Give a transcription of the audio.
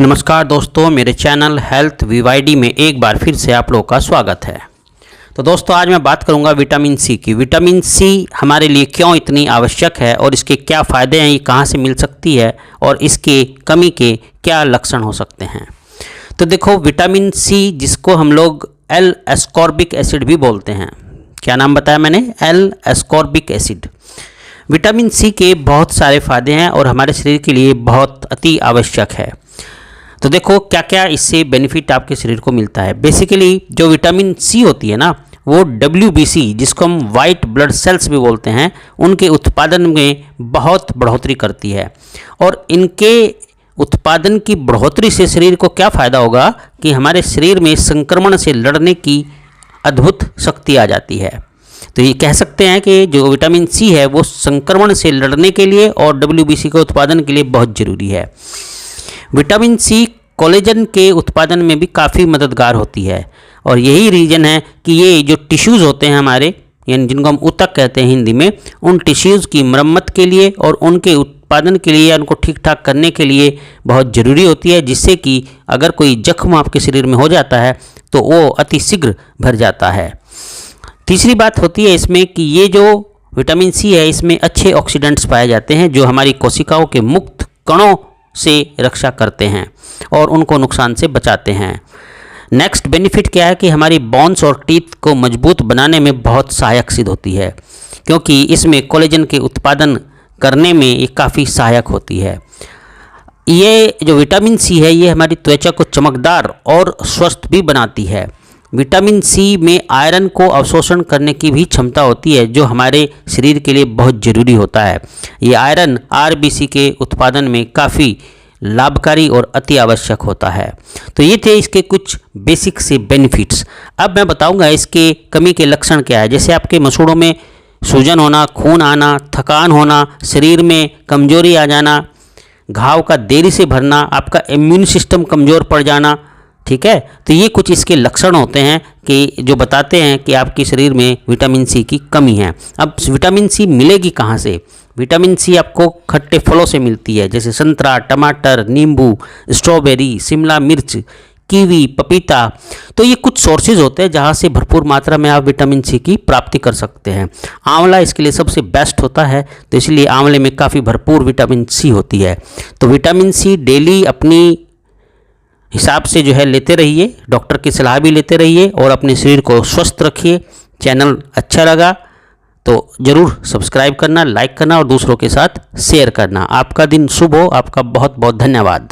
नमस्कार दोस्तों, मेरे चैनल हेल्थ वीवाईडी में एक बार फिर से आप लोगों का स्वागत है। तो दोस्तों, आज मैं बात करूंगा विटामिन सी की। विटामिन सी हमारे लिए क्यों इतनी आवश्यक है और इसके क्या फ़ायदे हैं, ये कहाँ से मिल सकती है और इसके कमी के क्या लक्षण हो सकते हैं। तो देखो, विटामिन सी जिसको हम लोग एल एस्कॉर्बिक एसिड भी बोलते हैं, क्या नाम बताया मैंने, L ascorbic acid. Vitamin C के बहुत सारे फ़ायदे हैं और हमारे शरीर के लिए बहुत अति आवश्यक है। तो देखो क्या क्या इससे बेनिफिट आपके शरीर को मिलता है। बेसिकली जो विटामिन सी होती है ना, वो WBC जिसको हम वाइट ब्लड सेल्स भी बोलते हैं, उनके उत्पादन में बहुत बढ़ोतरी करती है। और इनके उत्पादन की बढ़ोतरी से शरीर को क्या फ़ायदा होगा कि हमारे शरीर में संक्रमण से लड़ने की अद्भुत शक्ति आ जाती है। तो ये कह सकते हैं कि जो विटामिन सी है वो संक्रमण से लड़ने के लिए और WBC के उत्पादन के लिए बहुत ज़रूरी है। विटामिन सी कोलेजन के उत्पादन में भी काफ़ी मददगार होती है और यही रीज़न है कि ये जो टिश्यूज़ होते हैं हमारे, यानी जिनको हम ऊतक कहते हैं हिंदी में, उन टिश्यूज़ की मरम्मत के लिए और उनके उत्पादन के लिए, उनको ठीक ठाक करने के लिए बहुत ज़रूरी होती है, जिससे कि अगर कोई जख्म आपके शरीर में हो जाता है तो वो अति शीघ्र भर जाता है। तीसरी बात होती है इसमें कि ये जो विटामिन सी है, इसमें अच्छे ऑक्सीडेंट्स पाए जाते हैं जो हमारी कोशिकाओं के मुक्त कणों से रक्षा करते हैं और उनको नुकसान से बचाते हैं। नेक्स्ट बेनिफिट क्या है कि हमारी बोन्स और टीथ को मजबूत बनाने में बहुत सहायक सिद्ध होती है, क्योंकि इसमें कोलेजन के उत्पादन करने में ये काफ़ी सहायक होती है। ये जो विटामिन सी है, ये हमारी त्वचा को चमकदार और स्वस्थ भी बनाती है। विटामिन सी में आयरन को अवशोषण करने की भी क्षमता होती है, जो हमारे शरीर के लिए बहुत ज़रूरी होता है। ये आयरन RBC के उत्पादन में काफ़ी लाभकारी और अति आवश्यक होता है। तो ये थे इसके कुछ बेसिक से बेनिफिट्स। अब मैं बताऊंगा इसके कमी के लक्षण क्या है। जैसे आपके मसूड़ों में सूजन होना, खून आना, थकान होना, शरीर में कमजोरी आ जाना, घाव का देरी से भरना, आपका इम्यून सिस्टम कमज़ोर पड़ जाना। ठीक है, तो ये कुछ इसके लक्षण होते हैं कि जो बताते हैं कि आपके शरीर में विटामिन सी की कमी है। अब विटामिन सी मिलेगी कहाँ से? विटामिन सी आपको खट्टे फलों से मिलती है, जैसे संतरा, टमाटर, नींबू, स्ट्रॉबेरी, शिमला मिर्च, कीवी, पपीता। तो ये कुछ सोर्सेज होते हैं जहाँ से भरपूर मात्रा में आप विटामिन सी की प्राप्ति कर सकते हैं। आंवला इसके लिए सबसे बेस्ट होता है, तो इसलिए आंवले में काफ़ी भरपूर विटामिन सी होती है। तो विटामिन सी डेली अपनी हिसाब से जो है लेते रहिए, डॉक्टर की सलाह भी लेते रहिए और अपने शरीर को स्वस्थ रखिए। चैनल अच्छा लगा तो ज़रूर सब्सक्राइब करना, लाइक करना और दूसरों के साथ शेयर करना। आपका दिन शुभ हो। आपका बहुत बहुत धन्यवाद।